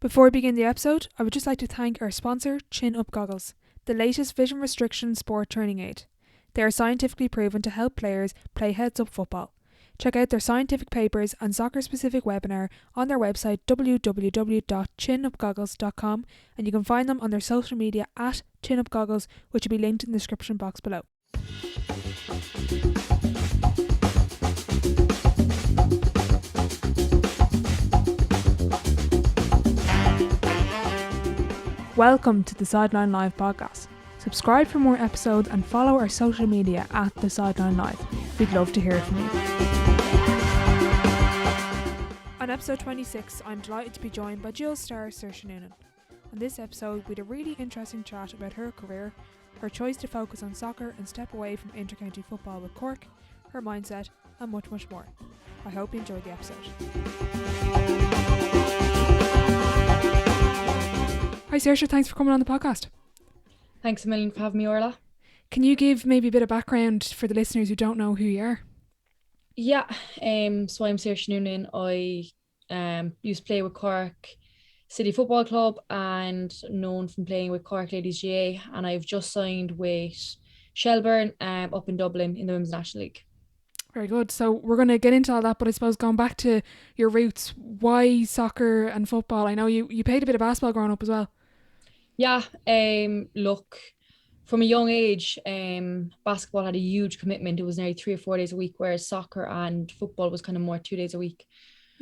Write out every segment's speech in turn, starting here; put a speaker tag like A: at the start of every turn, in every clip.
A: Before we begin the episode, I would just like to thank our sponsor, Chin Up Goggles, the latest vision restriction sport training aid. They are scientifically proven to help players play heads-up football. Check out their scientific papers and soccer-specific webinar on their website www.chinupgoggles.com, and you can find them on their social media at chinupgoggles, which will be linked in the description box below. Welcome to the Sideline Live podcast. Subscribe for more episodes and follow our social media at the Sideline Live. We'd love to hear from you. On episode 26, I'm delighted to be joined by Jill star Saoirse Noonan. On this episode, we had a really interesting chat about her career, her choice to focus on soccer and step away from inter-county football with Cork, her mindset, and much, much more. I hope you enjoyed the episode. Hi Saoirse, thanks for coming on the podcast.
B: Thanks a million for having me, Orla.
A: Can you give maybe a bit of background for the listeners who don't know who you are?
B: Yeah, so I'm Saoirse Noonan. I used to play with Cork City Football Club and known from playing with Cork Ladies GA, and I've just signed with Shelbourne up in Dublin in the Women's National League.
A: Very good. So we're going to get into all that, but I suppose going back to your roots, why soccer and football? I know you played a bit of basketball growing up as well.
B: Yeah, look, from a young age, basketball had a huge commitment. It was nearly 3 or 4 days a week, whereas soccer and football was kind of more 2 days a week.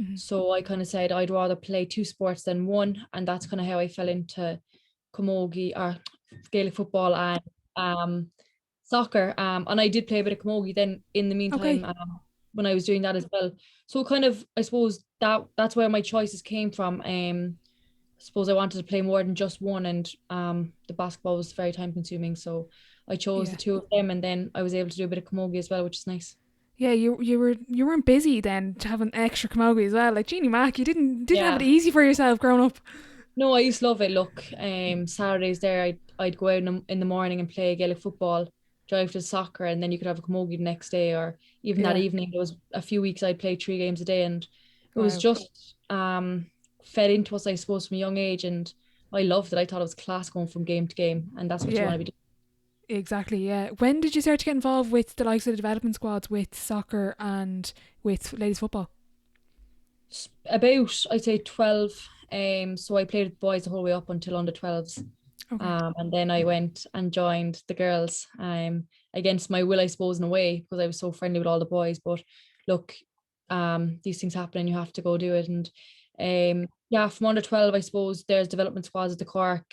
B: Mm-hmm. So I kind of said I'd rather play two sports than one, and that's kind of how I fell into camogie or Gaelic football and soccer. And I did play a bit of camogie then in the meantime when I was doing that as well. So kind of, I suppose that's where my choices came from. I suppose I wanted to play more than just one, and the basketball was very time consuming, so I chose the two of them, and then I was able to do a bit of camogie as well, which is nice.
A: Yeah, you weren't busy then to have an extra camogie as well. Like Jeannie Mac, you didn't have it easy for yourself growing up.
B: No, I used to love it. Look, Saturdays there, I'd go out in the morning and play Gaelic football, drive to soccer, and then you could have a camogie the next day, or even that evening. There was a few weeks I'd play 3 games a day, and it was just fed into us, I suppose, from a young age, and I loved it. I thought it was class going from game to game, and that's what you want to be doing.
A: Exactly, yeah. When did you start to get involved with the likes of the development squads with soccer and with ladies football?
B: About, I'd say 12. So I played with boys the whole way up until under 12s. Okay. And then I went and joined the girls against my will, I suppose, in a way, because I was so friendly with all the boys. But look, these things happen and you have to go do it. And from under 12, I suppose there's development squads at the Cork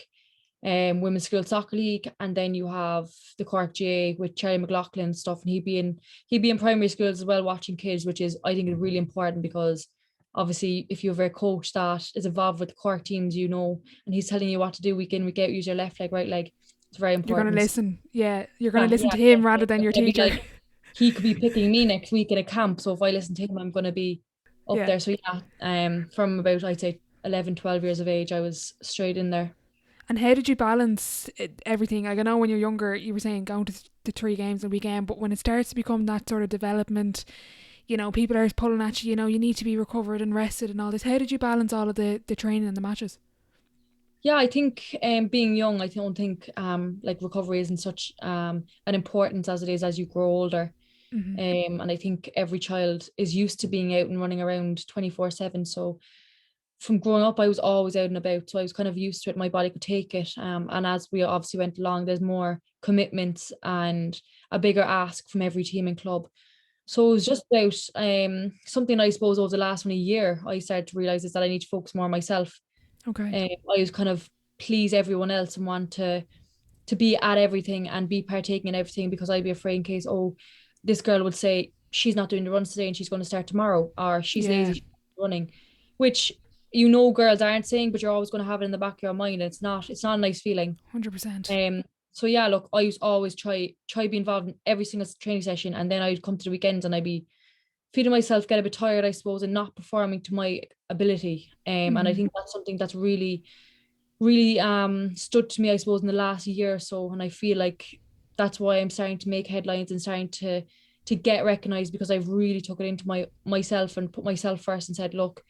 B: Women's School Soccer League, and then you have the Cork GA with Charlie McLaughlin and stuff, and he'd be in primary schools as well, watching kids, which is, I think, is really important, because obviously if you have a coach that is involved with the Cork teams, you know, and he's telling you what to do week in, week out, use your left leg, right leg, it's very important.
A: You're going to listen. You're going to listen to him rather than your teacher.
B: Like, he could be picking me next week in a camp, so if I listen to him, I'm going to be up there. So from about, I'd say 11, 12 years of age, I was straight in there.
A: And how did you balance everything? Like, I know when you're younger, you were saying going to the 3 games a weekend, but when it starts to become that sort of development, you know, people are pulling at you, you know, you need to be recovered and rested and all this. How did you balance all of the training and the matches?
B: Yeah, I think being young, I don't think like recovery isn't such an importance as it is as you grow older. Mm-hmm. And I think every child is used to being out and running around 24/7. So from growing up, I was always out and about. So I was kind of used to it. My body could take it. And as we obviously went along, there's more commitments and a bigger ask from every team and club. So it was just about something, I suppose, over the last year, I started to realise is that I need to focus more on myself.
A: Okay.
B: I was kind of please everyone else and want to be at everything and be partaking in everything, because I'd be afraid in case, this girl would say she's not doing the runs today and she's going to start tomorrow, or she's lazy, she's not running, which, you know, girls aren't saying, but you're always going to have it in the back of your mind. It's not a nice feeling.
A: 100%.
B: So yeah, look, I used to always try be involved in every single training session, and then I'd come to the weekends and I'd be feeling myself, get a bit tired, I suppose, and not performing to my ability. And I think that's something that's really, really stood to me, I suppose, in the last year or so. And I feel like that's why I'm starting to make headlines and starting to get recognized, because I've really took it into myself and put myself first and said, look,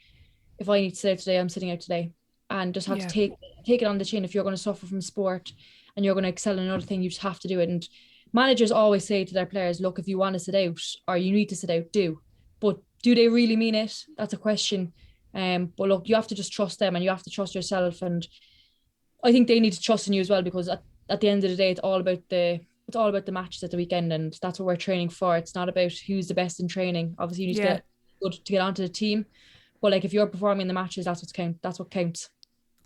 B: if I need to sit out today, I'm sitting out today. and just have to take it on the chin. If you're going to suffer from sport and you're going to excel in another thing, you just have to do it. And managers always say to their players, look, if you want to sit out or you need to sit out, do. But do they really mean it? That's a question. But look, you have to just trust them and you have to trust yourself. And I think they need to trust in you as well, because at the end of the day, it's all about the matches at the weekend, and that's what we're training for. It's not about who's the best in training. Obviously, you need to get good to get onto the team, but like if you're performing in the matches, that's what counts.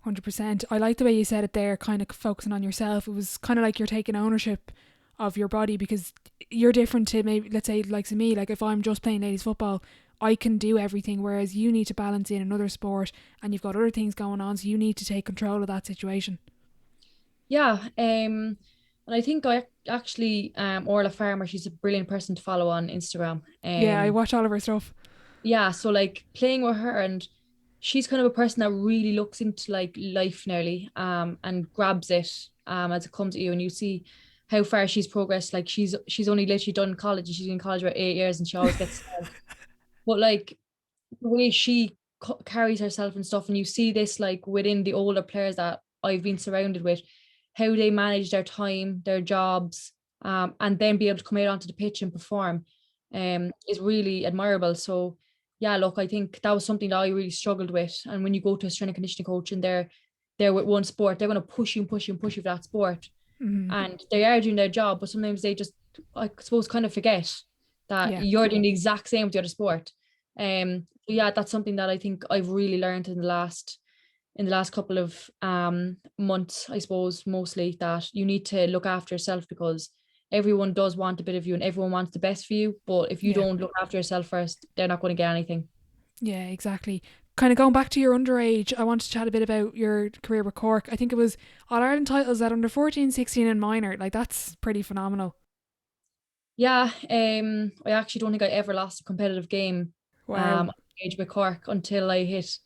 A: 100%. I like the way you said it there, kind of focusing on yourself. It was kind of like you're taking ownership of your body, because you're different to maybe, let's say, like me. Like if I'm just playing ladies football, I can do everything, whereas you need to balance in another sport and you've got other things going on, so you need to take control of that situation.
B: Yeah, and I think I actually Orla Farmer, she's a brilliant person to follow on Instagram.
A: Yeah, I watch all of her stuff.
B: Yeah, so like playing with her, and she's kind of a person that really looks into like life nearly and grabs it as it comes at you, and you see how far she's progressed. Like she's only literally done college, and she's in college about 8 years, and she always gets but like the way she carries herself and stuff, and you see this like within the older players that I've been surrounded with, how they manage their time, their jobs, and then be able to come out onto the pitch and perform is really admirable. So yeah, look, I think that was something that I really struggled with. And when you go to a strength and conditioning coach and they're with one sport, they're going to push you and push you and push you for that sport. And they are doing their job, but sometimes they just, I suppose, kind of forget that you're doing the exact same with the other sport. So yeah, that's something that I think I've really learned in the last couple of months, I suppose, mostly, that you need to look after yourself, because everyone does want a bit of you and everyone wants the best for you. But if you don't look after yourself first, they're not going to get anything.
A: Yeah, exactly. Kind of going back to your underage, I want to chat a bit about your career with Cork. I think it was All Ireland titles at under 14, 16 and minor. Like that's pretty phenomenal.
B: Yeah, I actually don't think I ever lost a competitive game age with Cork until I hit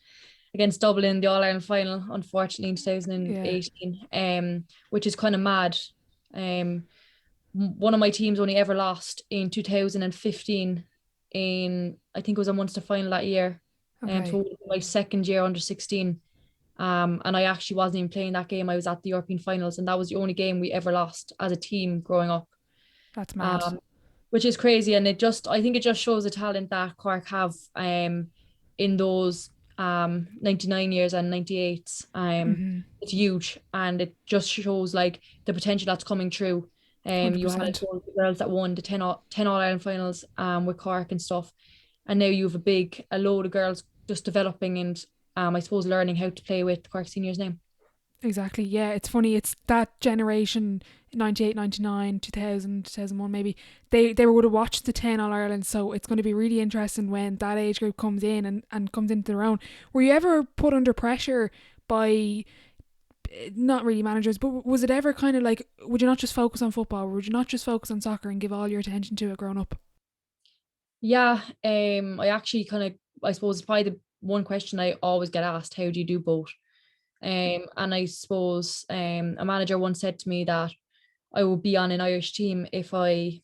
B: against Dublin in the All Ireland final, unfortunately, in 2018, which is kind of mad. One of my teams only ever lost in 2015 in, I think it was a Munster final that year. So my second year under 16. And I actually wasn't even playing that game. I was at the European finals, and that was the only game we ever lost as a team growing up.
A: That's mad.
B: Which is crazy. And I think it just shows the talent that Cork have in those 99 years and 98. It's huge, and it just shows like the potential that's coming through. You had the girls that won the 10 All-Ireland finals with Cork and stuff, and now you have a load of girls just developing and I suppose learning how to play with Cork seniors name.
A: Exactly. Yeah, it's funny, it's that generation, 98, 99, 2000, 2001 maybe, they would have watched the 10 All Ireland, so it's going to be really interesting when that age group comes in and comes into their own. Were you ever put under pressure by, not really managers, but was it ever kind of like, would you not just focus on football, or would you not just focus on soccer and give all your attention to it growing up?
B: Yeah, I actually kind of, I suppose it's probably the one question I always get asked: how do you do both? And I suppose a manager once said to me that I would be on an Irish team if I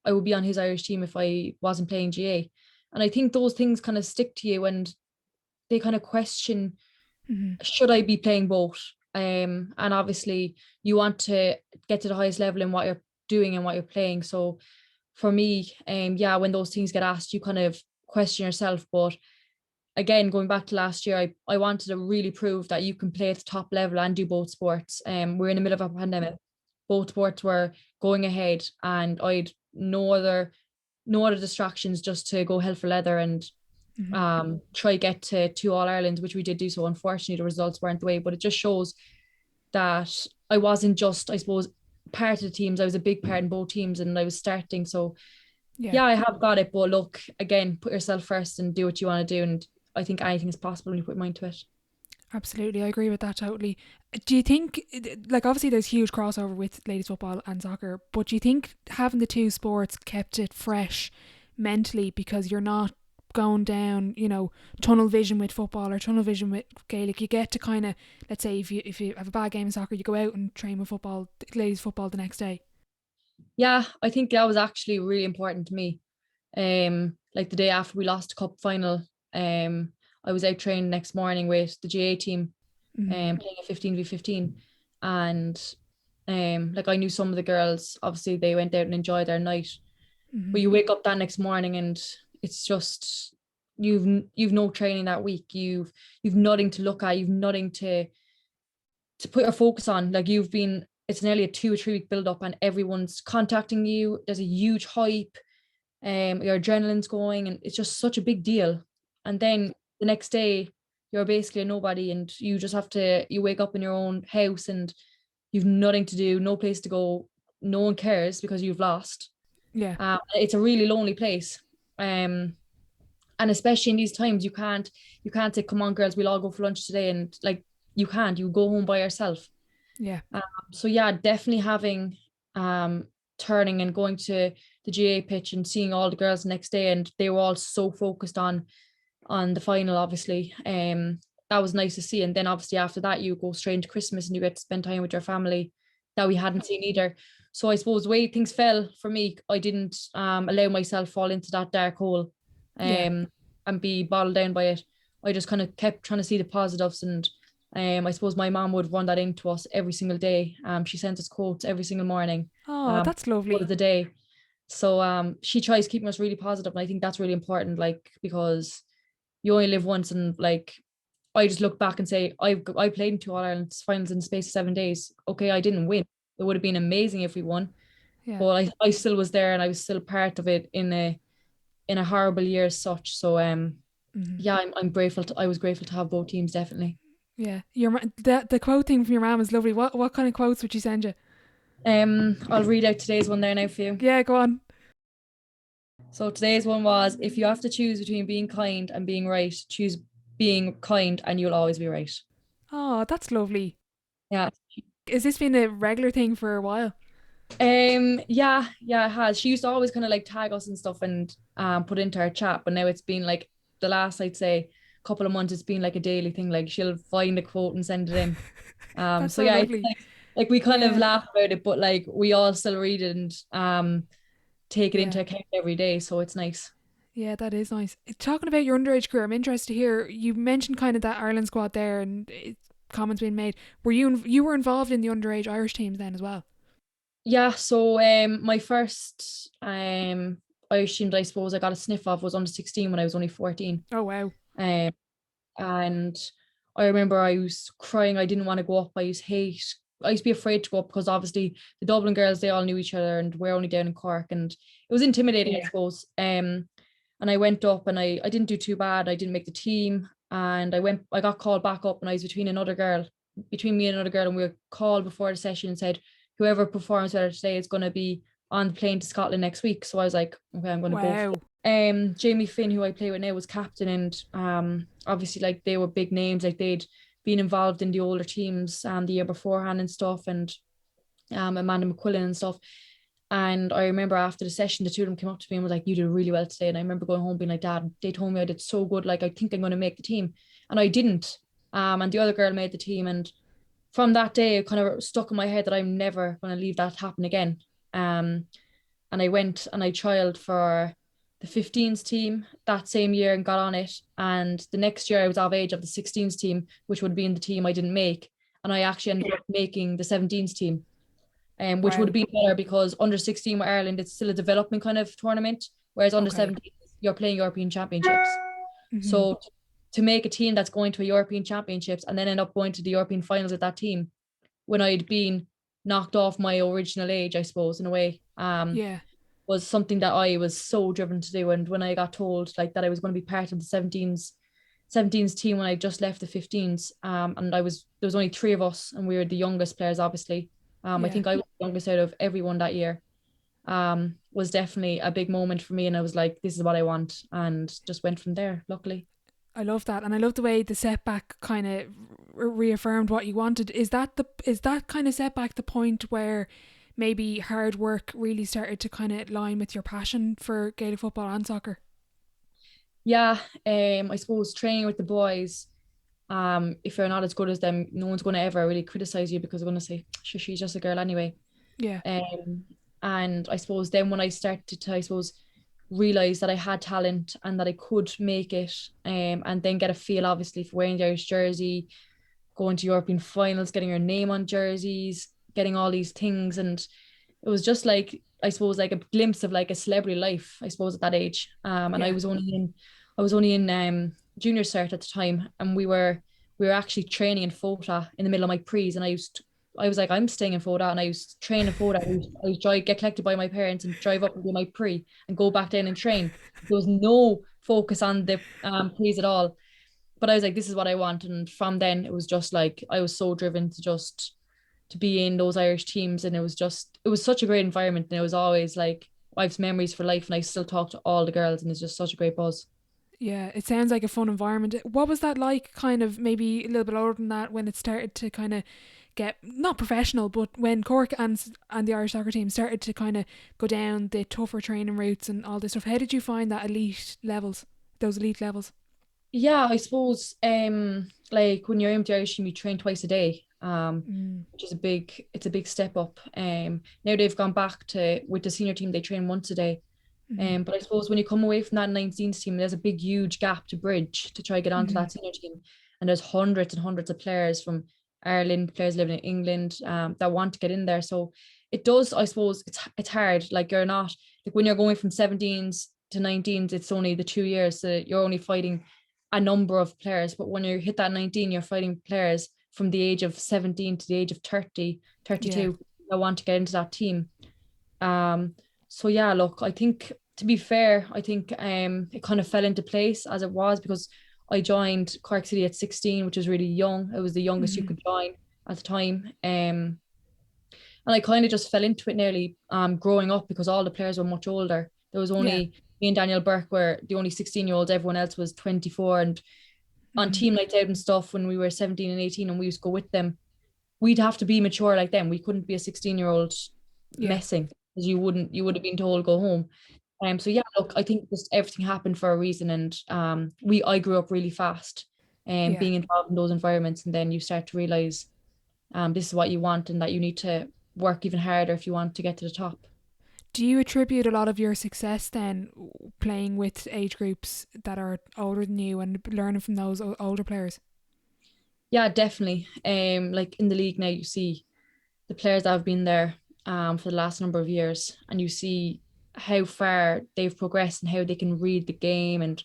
B: would be on his Irish team if I wasn't playing GA. And I think those things kind of stick to you, and they kind of question, should I be playing both? And obviously you want to get to the highest level in what you're doing and what you're playing. So for me, yeah, when those things get asked, you kind of question yourself. But again, going back to last year, I wanted to really prove that you can play at the top level and do both sports. We're in the middle of a pandemic. Both sports were going ahead, and I'd no other distractions, just to go hell for leather and try get to 2 All Ireland, which we did do. So unfortunately the results weren't the way, but it just shows that I wasn't just, I suppose, part of the teams. I was a big part in both teams, and I was starting. So yeah, I have got it. But look, again, put yourself first and do what you want to do. And I think anything is possible when you put your mind to it.
A: Absolutely, I agree with that totally. Do you think, like obviously there's huge crossover with ladies football and soccer, but do you think having the two sports kept it fresh mentally, because you're not going down, tunnel vision with football or tunnel vision with Gaelic? You get to kind of, let's say if you have a bad game in soccer, you go out and train with football, ladies football the next day.
B: Yeah, I think that was actually really important to me. Like the day after we lost the cup final, I was out training next morning with the GA team, playing a 15v15. And like I knew some of the girls, obviously they went out and enjoyed their night. But you wake up that next morning and it's just you've no training that week. You've nothing to look at, you've nothing to put your focus on. Like it's nearly a 2 or 3 week build up and everyone's contacting you. There's a huge hype, your adrenaline's going and it's just such a big deal. And then the next day you're basically a nobody and you just you wake up in your own house and you've nothing to do, no place to go, no one cares because you've lost.
A: Yeah.
B: It's a really lonely place. And especially in these times, you can't say, come on, girls, we'll all go for lunch today. And like, you go home by yourself.
A: Yeah.
B: So yeah, definitely having, turning and going to the GA pitch and seeing all the girls the next day. And they were all so focused on the final, obviously. That was nice to see. And then obviously after that, you go straight into Christmas and you get to spend time with your family that we hadn't seen either. So I suppose the way things fell for me, I didn't allow myself fall into that dark hole and be bottled down by it. I just kind of kept trying to see the positives. And I suppose my mom would run that into us every single day. She sent us quotes every single morning.
A: Oh, that's lovely.
B: Of the day. So she tries keeping us really positive. And I think that's really important, like, because you only live once. And like, I just look back and say, I played in 2 All-Ireland finals in the space of 7 days. Okay, I didn't win. It would have been amazing if we won.
A: Yeah.
B: But I still was there and I was still part of it in a horrible year as such. So yeah, I'm grateful. I was grateful to have both teams, definitely.
A: Yeah, the quote thing from your mom is lovely. What kind of quotes would she send you?
B: I'll read out today's one there now for you.
A: Yeah, go on.
B: So today's one was, if you have to choose between being kind and being right, choose being kind and you'll always be right.
A: Oh, that's lovely.
B: Yeah.
A: Has this been a regular thing for a while?
B: Yeah, it has. She used to always kind of like tag us and stuff and put into our chat, but now it's been like the last, I'd say, couple of months, it's been like a daily thing. Like she'll find a quote and send it in.
A: That's
B: so
A: so
B: yeah,
A: lovely.
B: it's like we kind of laugh about it, but like we all still read it and take it into account every day. So it's nice.
A: Yeah, that is nice. Talking about your underage career, I'm interested to hear, you mentioned kind of that Ireland squad there and comments being made. Were you were involved in the underage Irish teams then as well?
B: Yeah, so my first Irish team that I suppose I got a sniff of was under 16 when I was only 14.
A: Oh wow.
B: And I remember I was crying. I didn't want to go up. I used to be afraid to go up because obviously the Dublin girls, they all knew each other and we're only down in Cork and it was intimidating, I suppose. And I went up and I didn't do too bad. I didn't make the team and I got called back up and I was between me and another girl and we were called before the session and said, whoever performs better today is going to be on the plane to Scotland next week. So I was like, okay, I'm going to go. Jamie Finn, who I play with now, was captain, and obviously like they were big names, like they'd been involved in the older teams the year beforehand and stuff, and Amanda McQuillan and stuff. And I remember after the session, the two of them came up to me and was like, you did really well today. And I remember going home being like, Dad, they told me I did so good. Like, I think I'm going to make the team. And I didn't. And the other girl made the team. And from that day, it kind of stuck in my head that I'm never going to leave that happen again. And I went and I trialed for the 15s team that same year and got on it. And the next year I was of age of the 16s team, which would be in the team I didn't make. And I actually ended up making the 17s team. Which would have been better because under 16 with Ireland, it's still a development kind of tournament, whereas under 17, you're playing European Championships. So to make a team that's going to a European Championships and then end up going to the European finals with that team, when I'd been knocked off my original age, I suppose, in a way, was something that I was so driven to do. And when I got told like that I was going to be part of the 17s team when I just left the 15s, and there was only 3 of us and we were the youngest players, obviously. I think I was the youngest out of everyone that year. Was definitely a big moment for me, and I was like, this is what I want, and just went from there, luckily.
A: I love that, and I love the way the setback kind of reaffirmed what you wanted. Is that kind of setback the point where maybe hard work really started to kind of line with your passion for Gaelic football and soccer?
B: Yeah, I suppose training with the boys, if you're not as good as them, no one's going to ever really criticize you because they're going to say, sure, she's just a girl anyway.
A: Yeah.
B: And I suppose then when I started to, I suppose, realize that I had talent and that I could make it, and then get a feel, obviously, for wearing the Irish jersey, going to European finals, getting your name on jerseys, getting all these things. And it was just like, I suppose, like a glimpse of like a celebrity life, I suppose, at that age. And
A: Yeah.
B: I was only in junior cert at the time, and we were actually training in FOTA in the middle of my pre's, and I was like, I'm staying in FOTA, and I was training in FOTA. I was drive, get collected by my parents and drive up and do my pre and go back down and train. There was no focus on the pre's at all. But I was like, this is what I want. And from then it was just like, I was so driven to be in those Irish teams. And it was such a great environment. And it was always like, I have memories for life, and I still talk to all the girls, and it's just such a great buzz.
A: Yeah, it sounds like a fun environment. What was that like, kind of maybe a little bit older than that, when it started to kind of get not professional, but when Cork and the Irish soccer team started to kind of go down the tougher training routes and all this stuff? How did you find that those elite levels?
B: Yeah, I suppose like when you're in the Irish team, you train twice a day,
A: Mm.
B: which is it's a big step up. Now they've gone back to with the senior team, they train once a day.
A: Mm-hmm.
B: But I suppose when you come away from that 19th team, there's a big, huge gap to bridge to try to get onto
A: Mm-hmm.
B: that senior team. And there's hundreds and hundreds of players from Ireland, players living in England, that want to get in there. So it does, I suppose, it's hard. Like you're not like when you're going from 17s to 19s, it's only the 2 years, so you're only fighting a number of players. But when you hit that 19, you're fighting players from the age of 17 to the age of 30,
A: Yeah.
B: 32 that want to get into that team. Um, so yeah, look, I think to be fair, I think it kind of fell into place as it was because I joined Cork City at 16, which was really young. It was the youngest you
A: Mm-hmm.
B: could join at the time. And I kind of just fell into it nearly growing up because all the players were much older. There was
A: Yeah.
B: only me and Daniel Burke were the only 16-year-olds, everyone else was 24. And on
A: Mm-hmm.
B: team nights out and stuff when we were 17 and 18 and we used to go with them, we'd have to be mature like them. We couldn't be a 16-year-old
A: Yeah.
B: messing because you would have been told go home. So yeah, look, I think just everything happened for a reason, and I grew up really fast, and
A: Yeah.
B: being involved in those environments, and then you start to realize this is what you want, and that you need to work even harder if you want to get to the top.
A: Do you attribute a lot of your success then playing with age groups that are older than you and learning from those older players?
B: Yeah, definitely. Like in the league now, you see the players that have been there for the last number of years, and you see how far they've progressed and how they can read the game and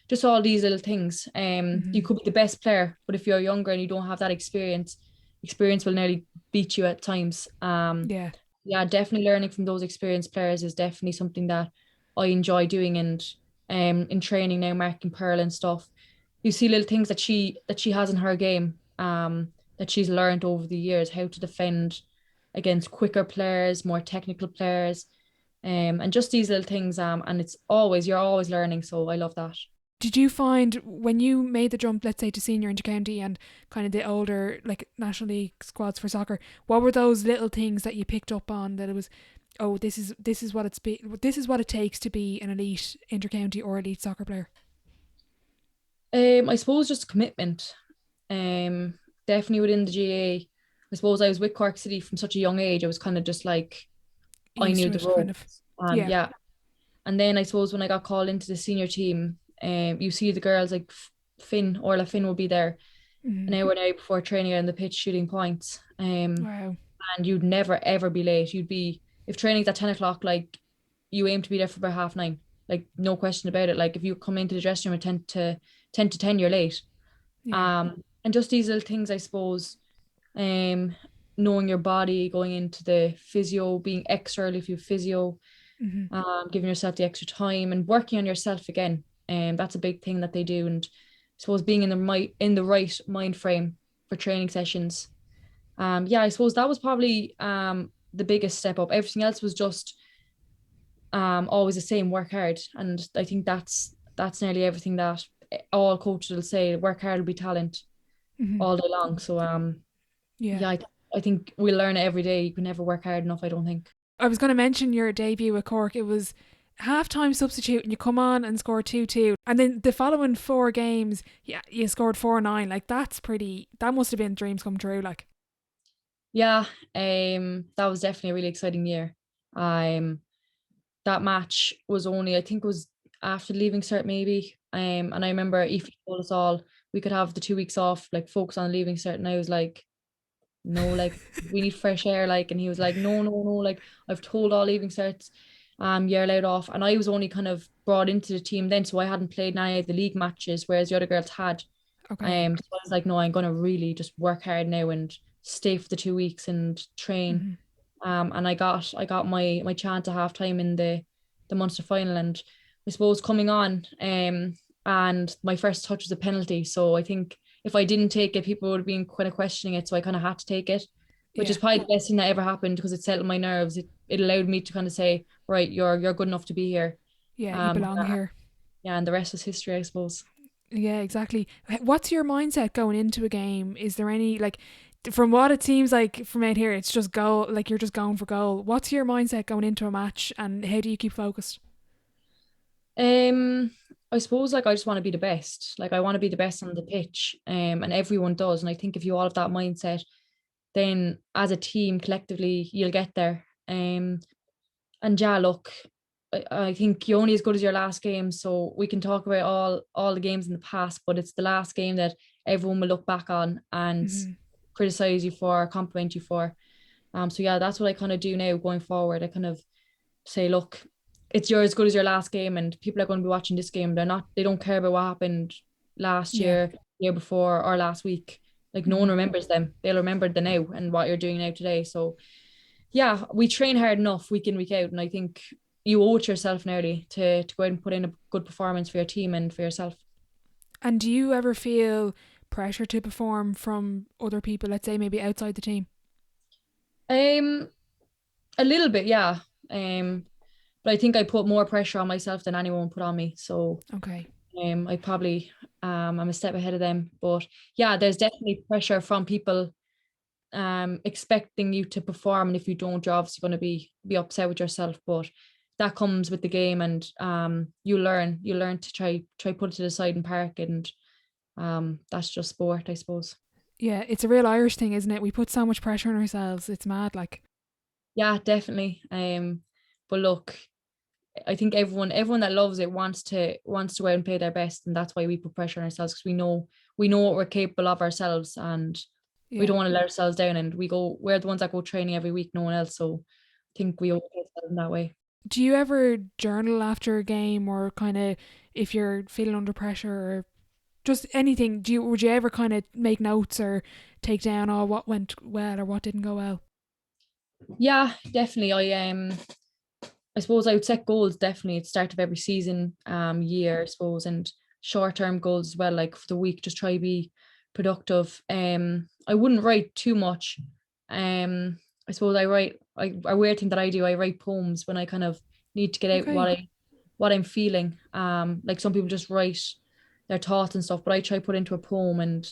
B: just all these little things.
A: Mm-hmm.
B: You could be the best player, but if you're younger and you don't have that experience will nearly beat you at times.
A: Yeah.
B: Yeah, definitely learning from those experienced players is definitely something that I enjoy doing. And in training now, marking Pearl and stuff, you see little things that she has in her game, that she's learned over the years, how to defend against quicker players, more technical players, and just these little things. And you're always learning, so I love that.
A: Did you find when you made the jump, let's say to senior into county and kind of the older like National League squads for soccer, what were those little things that you picked up on that it was, oh, this is what it takes to be an elite intercounty or elite soccer player?
B: I suppose just commitment. Um, Definitely within the GA. I suppose I was with Cork City from such a young age. I was kind of just like I
A: Used
B: knew
A: to
B: the
A: it, kind of.
B: ropes.
A: Yeah.
B: Yeah. And then I suppose when I got called into the senior team, you see the girls like Orla Finn will be there an
A: Mm.
B: hour now before training on the pitch shooting points.
A: Wow.
B: And you'd never ever be late. You'd be if training's at 10 o'clock, like you aim to be there for about 9:30. Like no question about it. Like if you come into the dressing room at 10 to 10, you're late.
A: Yeah.
B: And just these little things, I suppose, um, knowing your body, going into the physio, being extra early if you have physio,
A: Mm-hmm.
B: giving yourself the extra time and working on yourself again. That's a big thing that they do. And I suppose being in the right mind frame for training sessions. Yeah, I suppose that was probably the biggest step up. Everything else was just always the same, work hard. And I think that's nearly everything that all coaches will say, work hard will be talent
A: Mm-hmm.
B: all day long. So
A: Yeah.
B: yeah, I think we learn it every day. You can never work hard enough, I don't think.
A: I was going to mention your debut at Cork. It was half-time substitute and you come on and score 2-2, and then the following four games, yeah, you scored 4-9. Like that must have been dreams come true. Like.
B: Yeah, that was definitely a really exciting year. That match was only, I think it was after leaving cert maybe. And I remember Aoife told us all we could have the 2 weeks off, like focus on leaving cert. And I was like, no, like we need fresh air, like. And he was like, no, like I've told all leaving certs, you're allowed off. And I was only kind of brought into the team then, so I hadn't played any of the league matches, whereas the other girls had.
A: Okay.
B: So I was like, no, I'm gonna really just work hard now and stay for the 2 weeks and train.
A: Mm-hmm.
B: And I got my chance at halftime in the Munster final, and I suppose coming on, and my first touch was a penalty. So I think if I didn't take it, people would have been kind of questioning it. So I kind of had to take it, which
A: Yeah.
B: is probably the best thing that ever happened because it settled my nerves. It allowed me to kind of say, right, you're good enough to be here.
A: Yeah, you belong here.
B: Yeah, and the rest is history, I suppose.
A: Yeah, exactly. What's your mindset going into a game? Is there any, like, from what it seems like from out here, it's just goal, like you're just going for goal. What's your mindset going into a match, and how do you keep focused?
B: I suppose like I just want to be the best. Like I want to be the best on the pitch. And everyone does. And I think if you all have that mindset, then as a team collectively you'll get there. And yeah, look, I think you're only as good as your last game. So we can talk about all the games in the past, but it's the last game that everyone will look back on and
A: Mm-hmm.
B: criticize you for, compliment you for. So yeah, that's what I kind of do now going forward. I kind of say, look, it's as good as your last game, and people are going to be watching this game. They don't care about what happened last
A: Yeah.
B: year, year before, or last week. Like no one
A: Mm-hmm.
B: remembers them. They'll remember the now and what you're doing now today. So yeah, we train hard enough week in, week out. And I think you owe it to yourself nearly to go out and put in a good performance for your team and for yourself.
A: And do you ever feel pressure to perform from other people, let's say maybe outside the team?
B: A little bit, yeah. But I think I put more pressure on myself than anyone put on me. So
A: Okay.
B: I probably I'm a step ahead of them. But yeah, there's definitely pressure from people expecting you to perform, and if you don't, you're obviously going to be upset with yourself. But that comes with the game, and you learn to try put it to the side and park it, and that's just sport, I suppose.
A: Yeah, it's a real Irish thing, isn't it? We put so much pressure on ourselves. It's mad, like.
B: Yeah, definitely. But look, I think everyone that loves it wants to go out and play their best, and that's why we put pressure on ourselves, because we know what we're capable of ourselves, and we
A: Yeah.
B: don't want to let ourselves down. And we're the ones that go training every week, no one else. So I think we always in that way.
A: Do you ever journal after a game, or kind of if you're feeling under pressure, or just anything? Would you ever kind of make notes or take down all what went well or what didn't go well?
B: Yeah, definitely. I suppose I would set goals definitely at the start of every season, year, I suppose, and short-term goals as well, like for the week, just try to be productive. I wouldn't write too much. I suppose a weird thing that I do, I write poems when I kind of need to get out
A: Okay.
B: what I'm feeling. Like some people just write their thoughts and stuff, but I try to put into a poem, and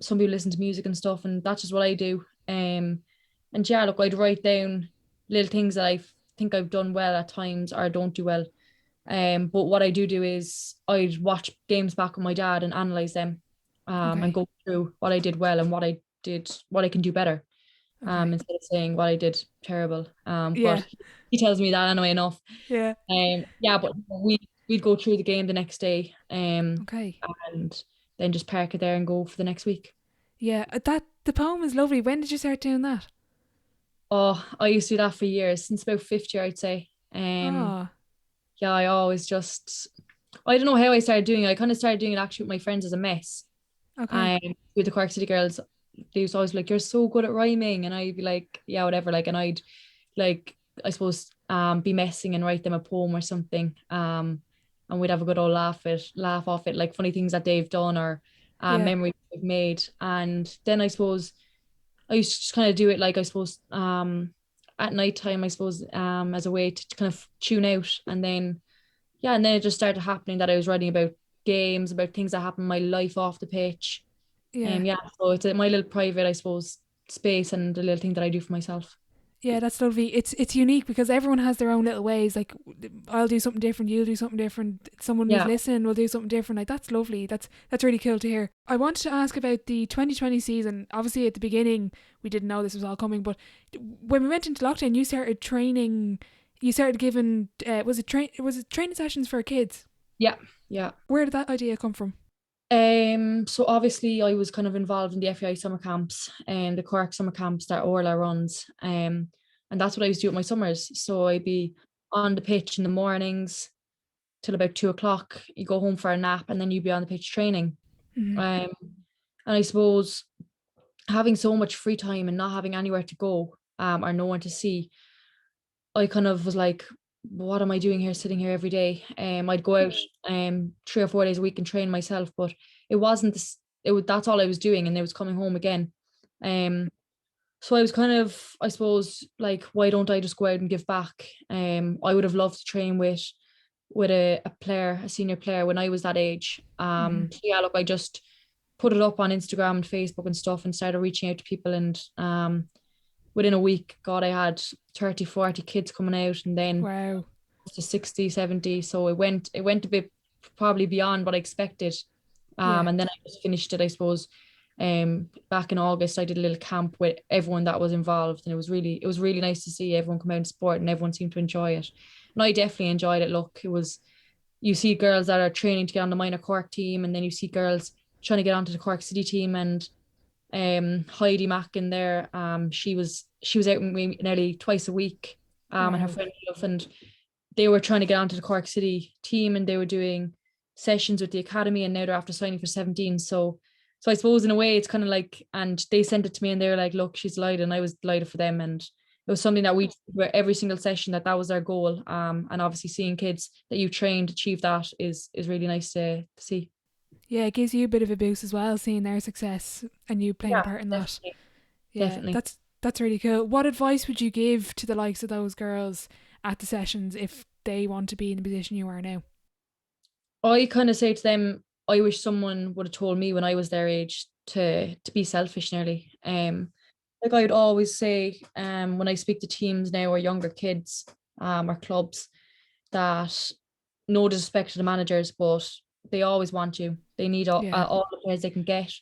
B: some people listen to music and stuff, and that's just what I do. And yeah, look, I'd write down little things that I think I've done well at times or don't do well. But what I do is I'd watch games back with my dad and analyze them, and
A: Okay.
B: go through what I did well and what I can do better.
A: Okay.
B: Instead of saying what I did terrible.
A: Yeah.
B: But he tells me that anyway enough.
A: Yeah.
B: Yeah, but we'd go through the game the next day,
A: Okay.
B: and then just park it there and go for the next week.
A: Yeah. That the poem is lovely. When did you start doing that?
B: Oh, I used to do that for years, since about fifth year, I'd say.
A: Ah.
B: Yeah, I always just, I don't know how I started doing it. I kind of started doing it actually with my friends as a mess.
A: Okay.
B: With the Cork City girls, they used to always be like, "You're so good at rhyming," and I'd be like, "Yeah, whatever." Like, and I'd like, I suppose, be messing and write them a poem or something. And we'd have a good old laugh off it, like funny things that they've done, or
A: Yeah.
B: memories they've made. And then I suppose I used to just kind of do it, like I suppose, at night time, I suppose, as a way to kind of tune out. And then yeah, and then it just started happening that I was writing about games, about things that happened in my life off the pitch.
A: Yeah.
B: Yeah, so it's my little private, I suppose, space, and the little thing that I do for myself.
A: Yeah, that's lovely. It's unique because everyone has their own little ways. Like I'll do something different, you'll do something different. Someone who's
B: Yeah.
A: listening will do something different. Like that's lovely. That's really cool to hear. I wanted to ask about the 2020 season. Obviously, at the beginning, we didn't know this was all coming, but when we went into lockdown, you started training. You started giving. Was it training sessions for kids?
B: Yeah. Yeah.
A: Where did that idea come from?
B: So obviously I was kind of involved in the FAI summer camps and the Cork summer camps that Orla runs. And that's what I used to do with my summers. So I'd be on the pitch in the mornings till about 2 o'clock. You go home for a nap and then you'd be on the pitch training. And I suppose having so much free time and not having anywhere to go or no one to see, I kind of was like, what am I doing here, sitting here every day? I'd go out 3 or 4 days a week and train myself, but it wasn't this, that's all I was doing, and I was coming home again. So I was kind of, I suppose, like, why don't I just go out and give back? I would have loved to train with a player, a senior player when I was that age. So yeah, look, I just put it up on Instagram and Facebook and stuff and started reaching out to people, and within a week, God, I had 30, 40 kids coming out, and then
A: Wow.
B: to 60, 70. So it went a bit probably beyond what I expected.
A: Yeah.
B: And then I just finished it, I suppose. Back in August, I did a little camp with everyone that was involved, and it was really nice to see everyone come out and support, and everyone seemed to enjoy it. And I definitely enjoyed it. Look, it was, you see girls that are training to get on the minor Cork team, and then you see girls trying to get onto the Cork City team, and Heidi Mackin there, she was out with me nearly twice a week, and her
A: Wow.
B: friend Luff, and they were trying to get onto the Cork City team, and they were doing sessions with the academy, and now they're after signing for 17. So I suppose in a way it's kind of like, and they sent it to me and they were like, look, she's delighted, and I was delighted for them. And it was something that we were every single session, that was our goal. And obviously seeing kids that you trained achieve that is really nice to see.
A: Yeah, it gives you a bit of a boost as well, seeing their success and you playing a
B: Yeah,
A: part in that.
B: definitely,
A: Yeah,
B: definitely.
A: that's really cool. What advice would you give to the likes of those girls at the sessions if they want to be in the position you are now?
B: I kind of say to them, I wish someone would have told me when I was their age to be selfish nearly. Like I would always say, when I speak to teams now or younger kids, or clubs, that no disrespect to the managers, but they always want you. They need
A: Yeah.
B: all the players they can get.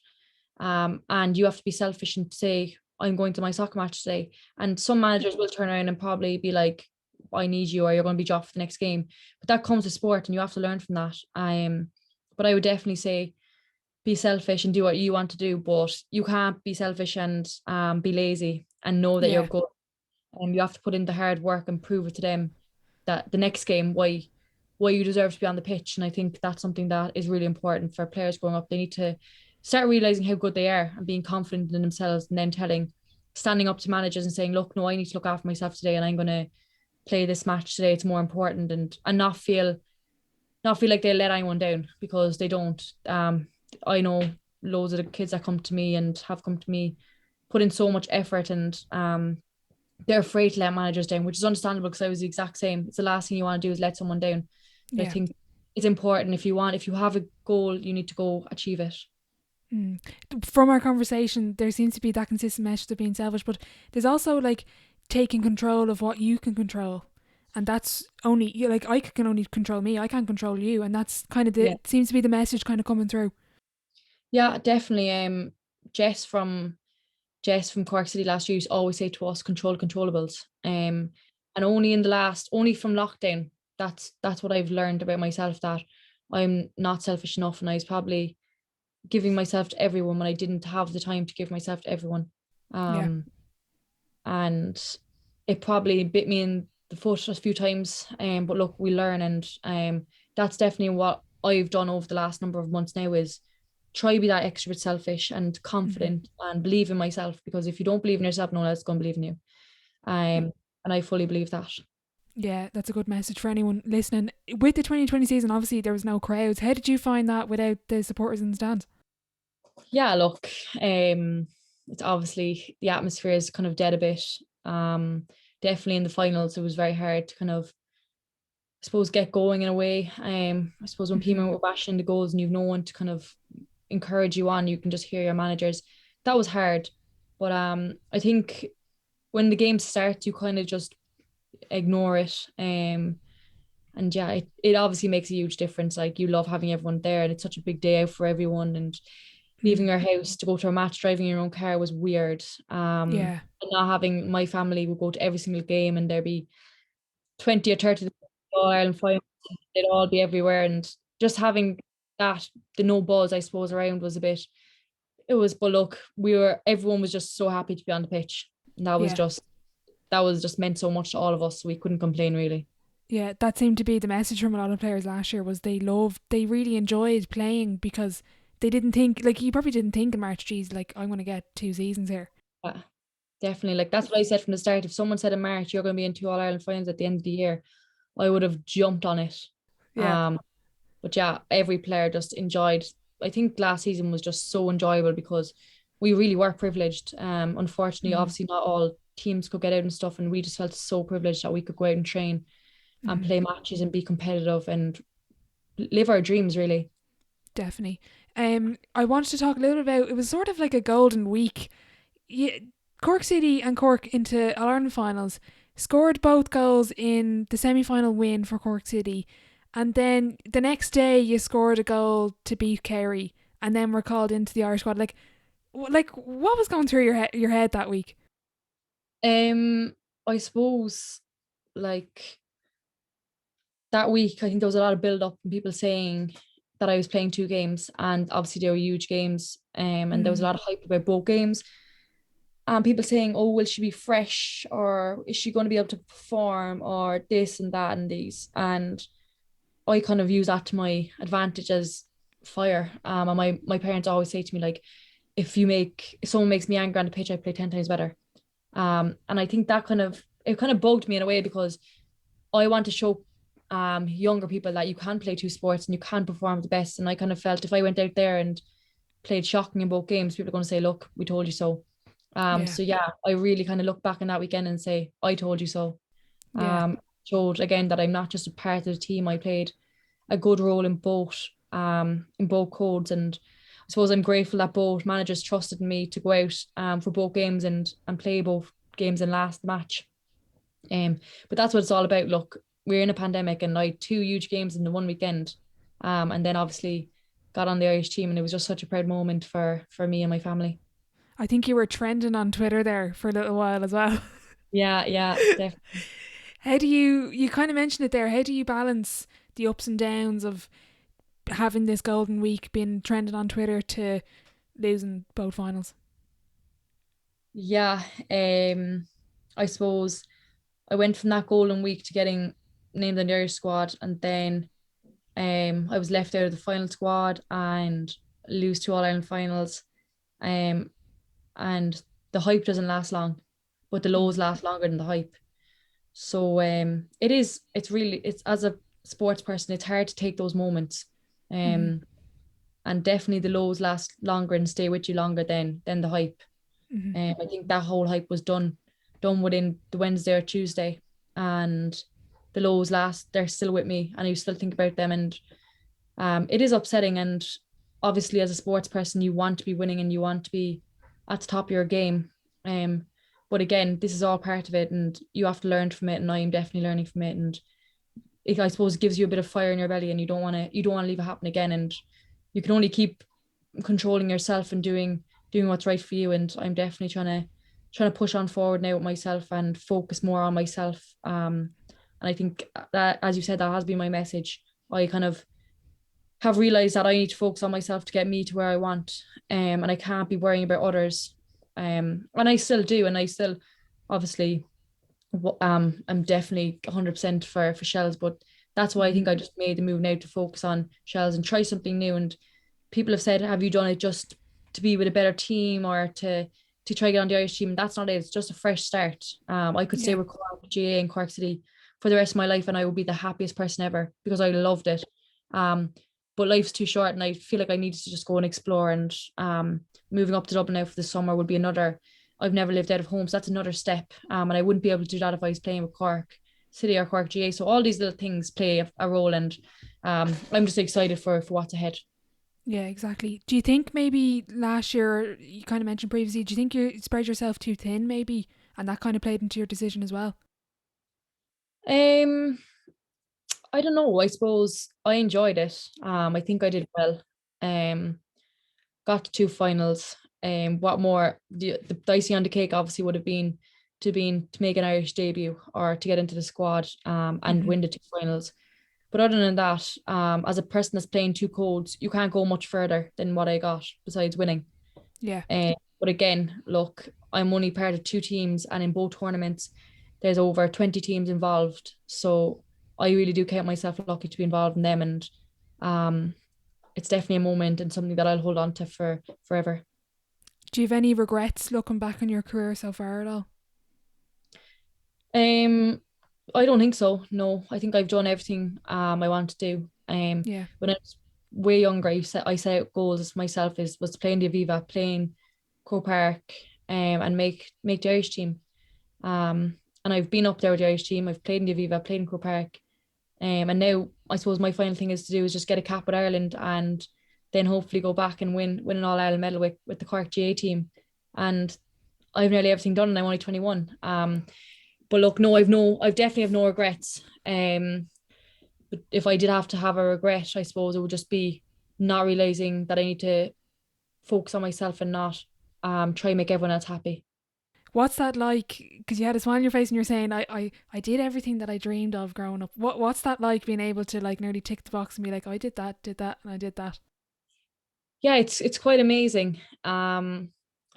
B: And you have to be selfish and say, I'm going to my soccer match today. And some managers will turn around and probably be like, I need you, or you're going to be dropped for the next game. But that comes with sport, and you have to learn from that. But I would definitely say, be selfish and do what you want to do, but you can't be selfish and be lazy and know that you're
A: Yeah.
B: good. You have to put in the hard work and prove it to them that the next game, why you deserve to be on the pitch. And I think that's something that is really important for players growing up. They need to start realizing how good they are and being confident in themselves, and then standing up to managers and saying, look, no, I need to look after myself today, and I'm going to play this match today. It's more important, and not feel like they let anyone down, because they don't. I know loads of the kids that come to me and have come to me put in so much effort, and they're afraid to let managers down, which is understandable, because I was the exact same. It's the last thing you want to do is let someone down. But I
A: Yeah.
B: think it's important, if you have a goal, you need to go achieve it.
A: Mm. From our conversation, there seems to be that consistent message of being selfish, but there's also like taking control of what you can control. And that's only like I can only control me. I can't control you, and that's kind of the
B: Yeah.
A: it seems to be the message kind of coming through.
B: Yeah, definitely. Jess from Jess from Cork City last year used to always say to us, control controllables. And only from lockdown, that's what I've learned about myself, that I'm not selfish enough, and I was probably giving myself to everyone when I didn't have the time to give myself to everyone.
A: Yeah.
B: Um, and it probably bit me in the foot a few times. But look, we learn, and that's definitely what I've done over the last number of months now, is try to be that extra bit selfish and
A: Mm-hmm.
B: confident and believe in myself, because if you don't believe in yourself, no one else is going to believe in you. And I fully believe that.
A: Yeah, that's a good message for anyone listening. With the 2020 season, obviously there was no crowds. How did you find that without the supporters in the stands?
B: Yeah, look, it's obviously the atmosphere is kind of dead a bit. Definitely in the finals, it was very hard to kind of, I suppose, get going in a way. I suppose when
A: Mm-hmm.
B: people were bashing the goals and you've no one to kind of encourage you on, you can just hear your managers. That was hard. But I think when the game starts, you kind of just ignore it. And yeah, it obviously makes a huge difference. Like, you love having everyone there, and it's such a big day out for everyone. And
A: Mm-hmm.
B: leaving our house to go to a match, driving your own car, was weird.
A: Yeah.
B: And not having my family would go to every single game, and there'd be 20 or 30 All Ireland finals, they'd all be everywhere, and just having that the no buzz, I suppose, around was a bit. But look, everyone was just so happy to be on the pitch, and
A: Yeah.
B: that was just meant so much to all of us. So we couldn't complain really.
A: Yeah, that seemed to be the message from a lot of players last year was they really enjoyed playing because they didn't think, like you probably didn't think in March, geez, like I'm going to get 2 seasons here.
B: Yeah, definitely. Like that's what I said from the start. If someone said in March you're going to be in 2 All-Ireland finals at the end of the year, I would have jumped on it.
A: Yeah.
B: But yeah, every player just enjoyed. I think last season was just so enjoyable because we really were privileged. Unfortunately,
A: Mm-hmm.
B: obviously not all teams could get out and stuff, and we just felt so privileged that we could go out and train and
A: Mm-hmm.
B: play matches and be competitive and live our dreams really.
A: Definitely. I wanted to talk a little about, it was sort of like a golden week. Yeah, Cork City and Cork into All Ireland finals, scored both goals in the semi-final win for Cork City, and then the next day you scored a goal to beat Kerry, and then were called into the Irish squad. Like what was going through your head that week?
B: I suppose like that week, I think there was a lot of build up and people saying that I was playing 2 games, and obviously they were huge games. And there was a
A: Mm.
B: lot of hype about both games. And people saying, "Oh, will she be fresh, or is she going to be able to perform, or this and that and these?" And I kind of use that to my advantage as fire. And my parents always say to me like, if someone makes me angry on the pitch, I play 10 times better. And I think that kind of bugged me in a way because I want to show younger people that you can play 2 sports and you can perform the best. And I kind of felt if I went out there and played shocking in both games, people are going to say, "Look, we told you so."
A: Yeah,
B: So yeah, I really kind of look back in that weekend and say, "I told you so."
A: yeah.
B: Showed again that I'm not just a part of the team. I played a good role in both codes, and I suppose I'm grateful that both managers trusted me to go out for both games and play both games and last match. But that's what it's all about. Look, we're in a pandemic, and I had 2 huge games in the one weekend, and then obviously got on the Irish team, and it was just such a proud moment for me and my family.
A: I think you were trending on Twitter there for a little while as well.
B: Yeah, yeah, definitely.
A: How do you kind of mentioned it there, how do you balance the ups and downs of having this golden week, being trending on Twitter, to losing both finals?
B: Yeah, I suppose I went from that golden week to getting named in the Irish squad, and then I was left out of the final squad and lose 2 All-Ireland finals. Um, and the hype doesn't last long, but the lows
A: Mm.
B: last longer than the hype. So it's as a sports person, it's hard to take those moments.
A: Mm-hmm.
B: Um, and definitely the lows last longer and stay with you longer than the hype.
A: Mm-hmm.
B: I think that whole hype was done within the Wednesday or Tuesday, and the lows last. They're still with me, and I still think about them, and it is upsetting. And obviously, as a sports person, you want to be winning and you want to be at the top of your game. But again, this is all part of it, and you have to learn from it. And I am definitely learning from it, and it, I suppose, gives you a bit of fire in your belly, and you don't want to leave it happen again. And you can only keep controlling yourself and doing what's right for you. And I'm definitely trying to push on forward now with myself and focus more on myself. And I think that, as you said, that has been my message. I kind of have realized that I need to focus on myself to get me to where I want. And I can't be worrying about others. And I still do, and I still obviously I'm definitely 100% for shells, but that's why I
A: Mm-hmm.
B: think I just made the move now to focus on shells and try something new. And people have said, "Have you done it just to be with a better team or to try to get on the Irish team?" And that's not it. It's just a fresh start. I could stay
A: Yeah.
B: with Cork, GA, and Cork City for the rest of my life, and I would be the happiest person ever because I loved it. Um, but life's too short, and I feel like I needed to just go and explore. And moving up to Dublin now for the summer would be another. I've never lived out of home, so that's another step. And I wouldn't be able to do that if I was playing with Cork City or Cork GA. So all these little things play a role, and I'm just excited for what's ahead.
A: Yeah, exactly. Do you think maybe last year, you kind of mentioned previously, do you think you spread yourself too thin maybe, and that kind of played into your decision as well?
B: Um, I don't know. I suppose I enjoyed it. I think I did well. Um, got to 2 finals. What more? The icing on the cake obviously would have been to make an Irish debut or to get into the squad. And
A: Mm-hmm.
B: win the 2 finals. But other than that, as a person that's playing two codes, you can't go much further than what I got besides winning.
A: Yeah.
B: But again, look, I'm only part of two teams, and in both tournaments, there's over 20 teams involved. So I really do count myself lucky to be involved in them, and it's definitely a moment and something that I'll hold on to for forever.
A: Do you have any regrets looking back on your career so far at all?
B: I don't think so. No, I think I've done everything I want to do.
A: Yeah.
B: When I was way younger, I set out goals myself was to play in the Aviva, playing Croke Park, and make the Irish team. And I've been up there with the Irish team. I've played in the Aviva, played in Croke Park, and now I suppose my final thing is to do is just get a cap with Ireland, and then hopefully go back and win an All Ireland medal with the Cork GA team. And I've nearly everything done, and I'm only 21. But look, no, I've definitely have no regrets. But if I did have to have a regret, I suppose it would just be not realizing that I need to focus on myself and not try and make everyone else happy.
A: What's that like? Because you had a smile on your face and you're saying, I did everything that I dreamed of growing up. What's that like, being able to like nearly tick the box and be like, I did that, and I did that?
B: Yeah, it's quite amazing.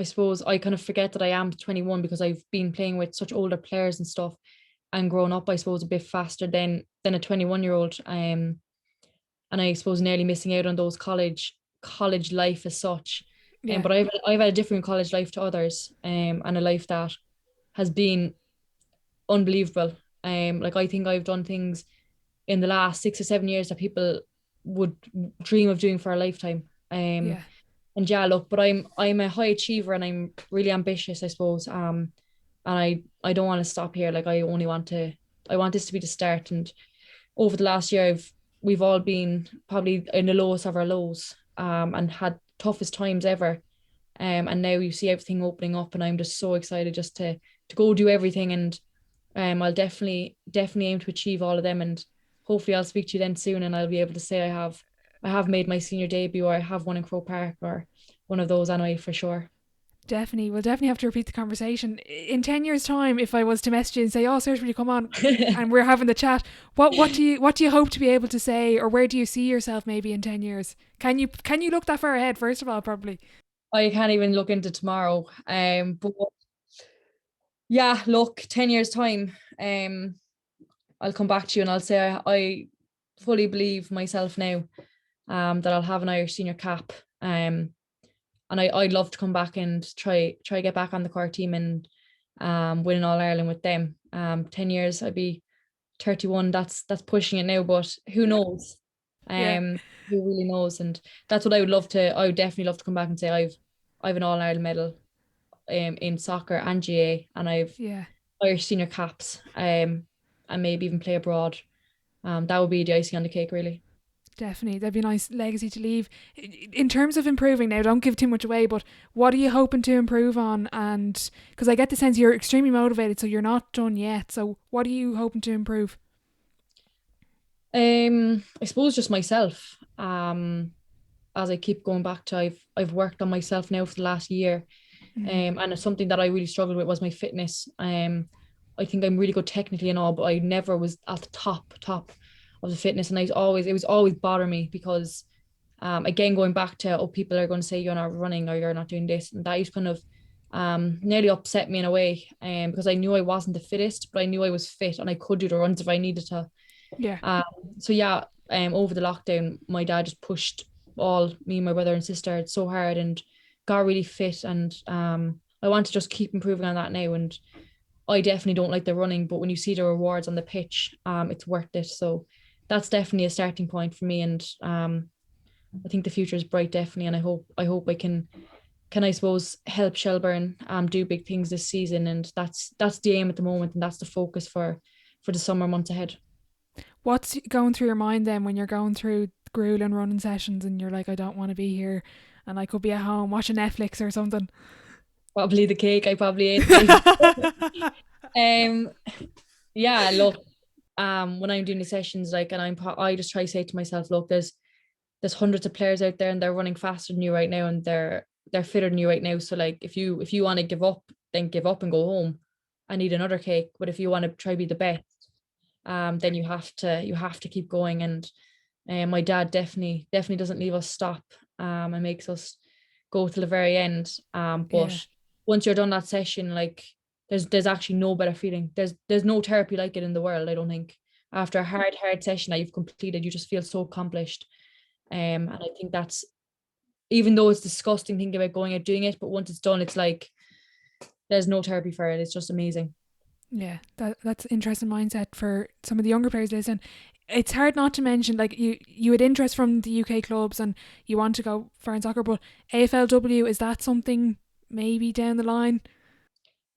B: I suppose I kind of forget that I am 21 because I've been playing with such older players and stuff, and grown up, I suppose, a bit faster than a 21-year-old. And I suppose nearly missing out on those college life as such.
A: Yeah.
B: But I've had a different college life to others, and a life that has been unbelievable. Like I think I've done things in the last 6 or 7 years that people would dream of doing for a lifetime.
A: Yeah.
B: And yeah, look, but I'm a high achiever, and I'm really ambitious, I suppose. And I don't want to stop here. Like I want this to be the start. And over the last year, we've all been probably in the lowest of our lows, and had toughest times ever. And now you see everything opening up, and I'm just so excited just to go do everything. And I'll definitely aim to achieve all of them. And hopefully I'll speak to you then soon, and I'll be able to say I have made my senior debut, or I have one in Croke Park, or one of those anyway, for sure.
A: Definitely. We'll definitely have to repeat the conversation. In 10 years' time, if I was to message you and say, oh, Saoirse, will you come on? And we're having the chat. What do you hope to be able to say, or where do you see yourself maybe in 10 years? Can you look that far ahead, first of all, probably?
B: I can't even look into tomorrow. But yeah, look, 10 years time, I'll come back to you, and I'll say I fully believe myself now, that I'll have an Irish senior cap. And I'd love to come back and try get back on the Cork team, and win an All Ireland with them. 10 years, I'd be 31. That's pushing it now, but who knows?
A: Yeah.
B: Who really knows? And that's what I would definitely love to come back and say I've an All Ireland medal, in soccer and GA, and I've
A: Yeah.
B: Irish senior caps, and maybe even play abroad. That would be the icing on the cake, really.
A: Definitely. That'd be a nice legacy to leave. In terms of improving now, don't give too much away, but what are you hoping to improve on? And because I get the sense you're extremely motivated, so you're not done yet. So what are you hoping to improve?
B: I suppose just myself. As I keep going back to, I've worked on myself now for the last year. And it's something that I really struggled with was my fitness. I think I'm really good technically and all, but I never was at the top of the fitness, and it was always bothering me because, again, going back to, oh, people are going to say you're not running or you're not doing this, and that used to kind of nearly upset me in a way, because I knew I wasn't the fittest, but I knew I was fit and I could do the runs if I needed to.
A: Yeah.
B: So yeah, over the lockdown, my dad just pushed all me, my brother and sister so hard, and got really fit. And I want to just keep improving on that now. And I definitely don't like the running, but when you see the rewards on the pitch, it's worth it. So that's definitely a starting point for me. And I think the future is bright, definitely. And I hope I can I suppose help Shelburne do big things this season. And that's the aim at the moment, and that's the focus for the summer months ahead.
A: What's going through your mind then when you're going through grueling running sessions and you're like, I don't want to be here and I could be at home watching Netflix or something?
B: Probably the cake. I probably ate the cake. um yeah, look, when I'm doing the sessions, like, and I just try to say to myself, look, there's hundreds of players out there, and they're running faster than you right now, and they're fitter than you right now. So like, if you want to give up, then give up and go home. I need another cake. But if you want to try to be the best, then you have to keep going. And my dad definitely doesn't leave us stop, and makes us go till the very end. But
A: Yeah.
B: once you're done that session, like there's actually no better feeling. There's no therapy like it in the world, I don't think. After a hard session that you've completed, you just feel so accomplished. And I think that's, even though it's disgusting thinking about going out doing it, but once it's done, it's like there's no therapy for it. It's just amazing.
A: Yeah, that's an interesting mindset for some of the younger players. Listen, it's hard not to mention, like, you had interest from the UK clubs and you want to go far in soccer, but AFLW, is that something maybe down the line?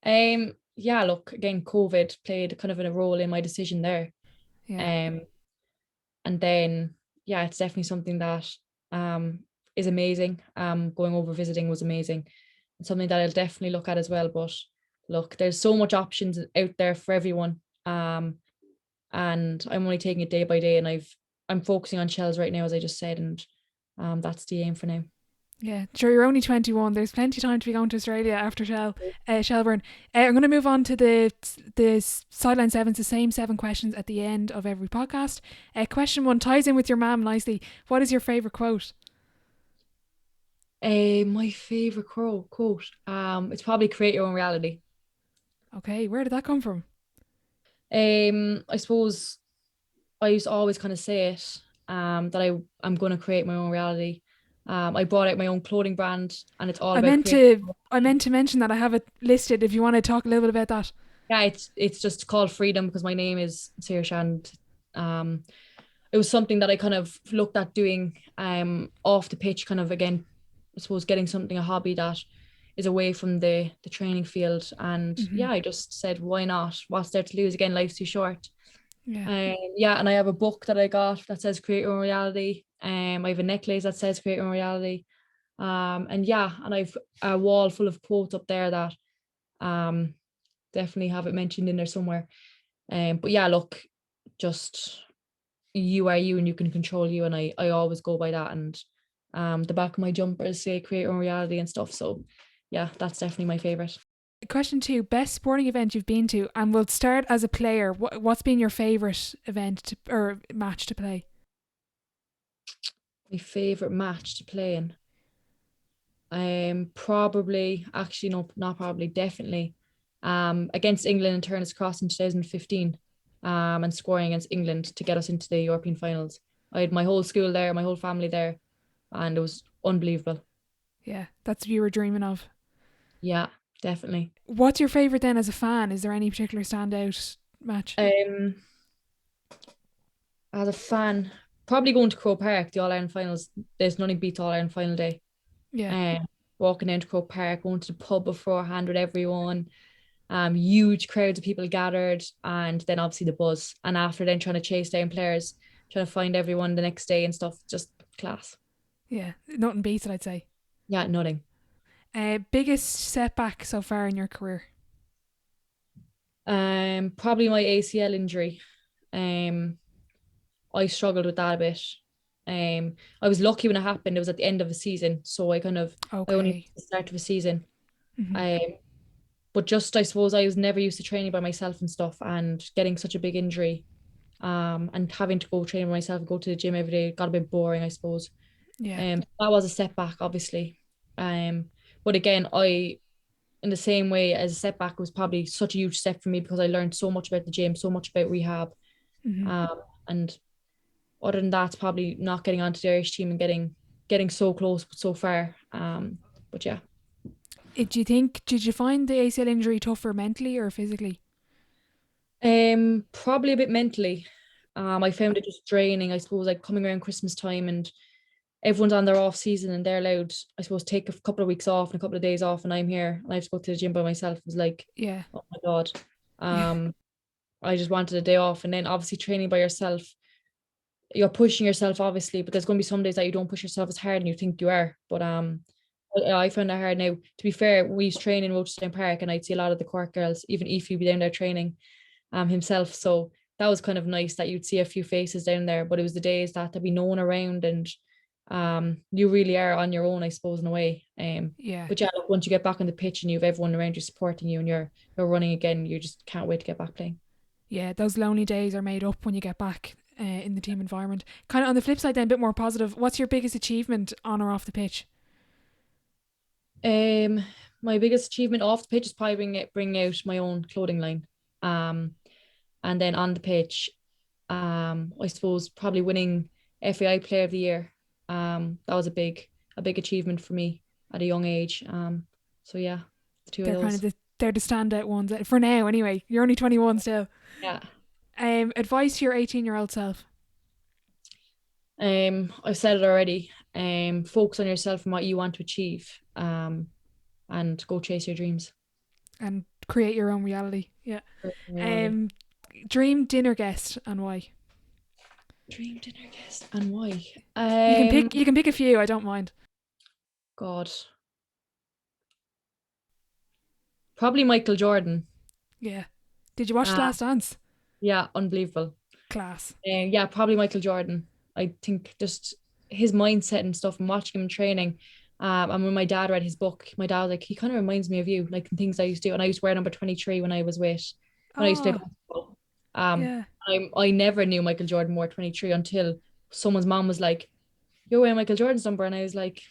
B: Yeah, look, again, COVID played kind of a role in my decision there.
A: Yeah.
B: Um, and then yeah, it's definitely something that um is amazing. Going over visiting was amazing. It's something that I'll definitely look at as well. But look, there's so much options out there for everyone. And I'm only taking it day by day, and I'm focusing on shells right now, as I just said, and that's the aim for now.
A: Yeah, sure. You're only 21. There's plenty of time to be going to Australia after Shelburne. I'm going to move on to the sideline sevens. The same 7 questions at the end of every podcast. Question 1 ties in with your mum nicely. What is your favorite quote?
B: My favorite quote. It's probably create your own reality.
A: Okay, where did that come from?
B: I suppose I used to always kind of say it, that I'm going to create my own reality. I brought out my own clothing brand, and it's all
A: I
B: about
A: meant
B: creating.
A: to I meant to mention that I have it listed. If you want to talk a little bit about that.
B: Yeah, it's just called freedom because my name is Saoirse, and um, it was something that I kind of looked at doing off the pitch, kind of again, I suppose getting something, a hobby that is away from the training field. And
A: Hmm.
B: yeah, I just said, why not? What's there to lose? Again, life's too short.
A: Yeah.
B: Yeah, and I have a book that I got that says create your own reality. I have a necklace that says create your own reality. And yeah, and I've a wall full of quotes up there that um definitely have it mentioned in there somewhere. But yeah, look, just you are you and you can control you, and I always go by that. And the back of my jumpers say create your own reality and stuff. So yeah, that's definitely my favorite.
A: Question 2: best sporting event you've been to, and we'll start as a player. What's been your favorite event or match to play?
B: My favorite match to play in. Probably, actually, no, not probably, definitely. Against England in Turner's Cross in 2015. And scoring against England to get us into the European finals. I had my whole school there, my whole family there, and it was unbelievable.
A: Yeah, that's what you were dreaming of.
B: Yeah, definitely.
A: What's your favorite then as a fan? Is there any particular standout match?
B: Um, as a fan, probably going to Crow Park, the All Ireland finals. There's nothing beats All Ireland final day.
A: Yeah.
B: Walking down to Crow Park, going to the pub beforehand with everyone. Huge crowds of people gathered, and then obviously the buzz. And after then trying to chase down players, trying to find everyone the next day and stuff, just class.
A: Yeah, nothing beats it, I'd say.
B: Yeah, nothing.
A: Biggest setback so far in your career?
B: Probably my ACL injury. Um, I struggled with that a bit. I was lucky when it happened. It was at the end of the season, so I only
A: Okay.
B: missed the start of the season.
A: Hmm.
B: Um, but just I suppose I was never used to training by myself and stuff, and getting such a big injury, and having to go train by myself and go to the gym every day got a bit boring, I suppose.
A: Yeah.
B: That was a setback, obviously. Um, but again, in the same way as a setback was probably such a huge step for me because I learned so much about the gym, so much about rehab.
A: Hmm.
B: And other than that, it's probably not getting onto the Irish team and getting so close but so far. But yeah.
A: Did you find the ACL injury tougher mentally or physically?
B: Probably a bit mentally. I found it just draining, I suppose, like coming around Christmas time and everyone's on their off season and they're allowed, I suppose, take a couple of weeks off and a couple of days off, and I'm here and I have to go to the gym by myself. It was like,
A: Yeah.
B: oh my God.
A: Yeah.
B: Um, I just wanted a day off. And then obviously training by yourself, you're pushing yourself obviously, but there's going to be some days that you don't push yourself as hard and you think you are. But I found that hard. Now, to be fair, we used to train in Rochestown Park, and I'd see a lot of the Cork girls, even Ify be down there training himself. So that was kind of nice that you'd see a few faces down there. But it was the days that there'd be no one around, and you really are on your own, I suppose, in a way.
A: Yeah.
B: But yeah, look, once you get back on the pitch and you have everyone around you supporting you and you're running again, you just can't wait to get back playing.
A: Yeah, those lonely days are made up when you get back in the team environment. Kind of on the flip side then, a bit more positive, what's your biggest achievement on or off the pitch?
B: My biggest achievement off the pitch is probably bringing out my own clothing line. And then on the pitch, I suppose probably winning FAI Player of the Year. That was a big achievement for me at a young age. So yeah, the two of
A: They're kind
B: those.
A: of they're the standout ones for now anyway. You're only 21 still.
B: Yeah.
A: Advice to your 18-year-old self?
B: I've said it already. Focus on yourself and what you want to achieve. And go chase your dreams.
A: And create your own reality. Yeah.
B: Reality.
A: Dream dinner guest and why?
B: Dream dinner guest and why?
A: You can pick a few, I don't mind.
B: God. Probably Michael Jordan.
A: Yeah. Did you watch The Last Dance?
B: Yeah, unbelievable.
A: Class.
B: Yeah, probably Michael Jordan. I think just his mindset and stuff and watching him training. And when my dad read his book, my dad was like, he kind of reminds me of you, like things I used to do. And I used to wear number 23 when I used to play basketball.
A: Yeah.
B: I never knew Michael Jordan wore 23 until someone's mom was like, you're wearing Michael Jordan's number. And I was like,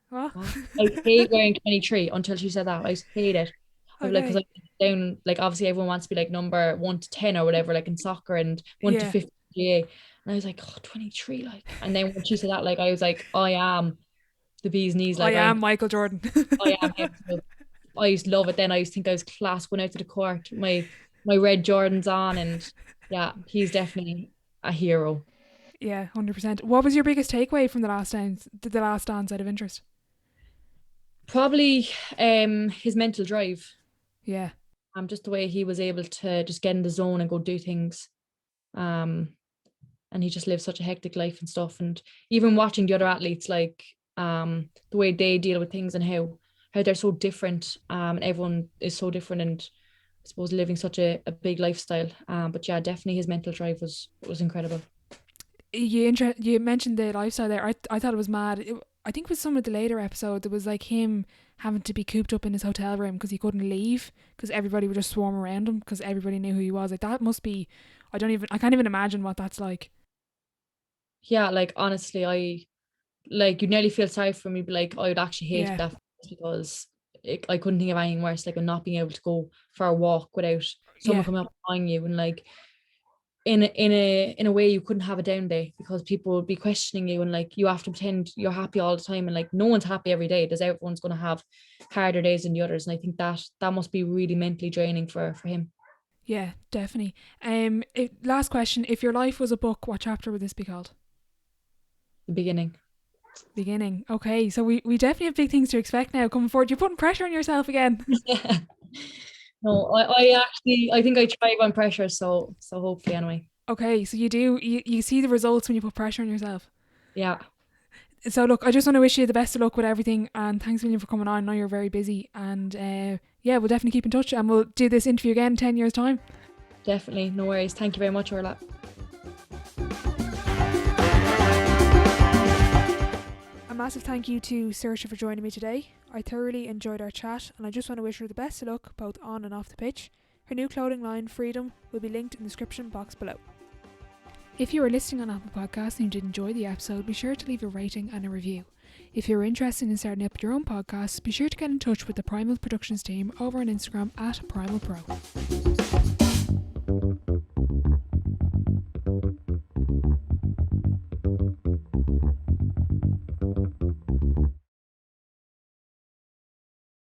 A: what?
B: I hate wearing 23 until she said that. I hate it.
A: Okay.
B: Like, because down, like obviously everyone wants to be like number 1 to 10 or whatever, like in soccer, and 1 to 50 GA. And I was like, oh, 23, like. And then when she said that, like I was like, I am the bee's knees. Like
A: I am Michael Jordan.
B: I am him. I used to love it then. I used to think I was class going out to the court, my red Jordans on, and yeah, he's definitely a hero.
A: Yeah, 100%. What was your biggest takeaway from the last dance out of interest?
B: Probably his mental drive.
A: Yeah.
B: Just the way he was able to just get in the zone and go do things. And he just lived such a hectic life and stuff. And even watching the other athletes, like the way they deal with things and how they're so different, and everyone is so different, and I suppose living such a big lifestyle. But yeah, definitely his mental drive was incredible.
A: You mentioned the lifestyle there. I thought it was mad. I think with some of the later episodes, it was like him having to be cooped up in his hotel room because he couldn't leave because everybody would just swarm around him because everybody knew who he was. Like that must be, I can't even imagine what that's like.
B: Yeah, like honestly, you nearly feel sorry for me, but like I would actually hate that because I couldn't think of anything worse, like not being able to go for a walk without someone coming up behind you, and like in a way you couldn't have a down day because people would be questioning you, and like you have to pretend you're happy all the time, and like no one's happy every day. Everyone's going to have harder days than the others, and I think that must be really mentally draining for him.
A: Yeah, definitely. Last question: if your life was a book, what chapter would this be called?
B: The beginning. Okay, so we definitely have big things to expect now coming forward. You're putting pressure on yourself again. No, I think I thrive on pressure, so hopefully anyway.
A: Okay, so you see the results when you put pressure on yourself.
B: Yeah.
A: So look, I just want to wish you the best of luck with everything, and thanks a million for coming on. I know you're very busy, and yeah, we'll definitely keep in touch, and we'll do this interview again in 10 years time.
B: Definitely, no worries. Thank you very much, Orla.
A: A massive thank you to Saoirse for joining me today. I thoroughly enjoyed our chat, and I just want to wish her the best of luck both on and off the pitch. Her new clothing line, Freedom, will be linked in the description box below. If you are listening on Apple Podcasts and you did enjoy the episode, be sure to leave a rating and a review. If you're interested in starting up your own podcast, be sure to get in touch with the Primal Productions team over on Instagram @PrimalPro.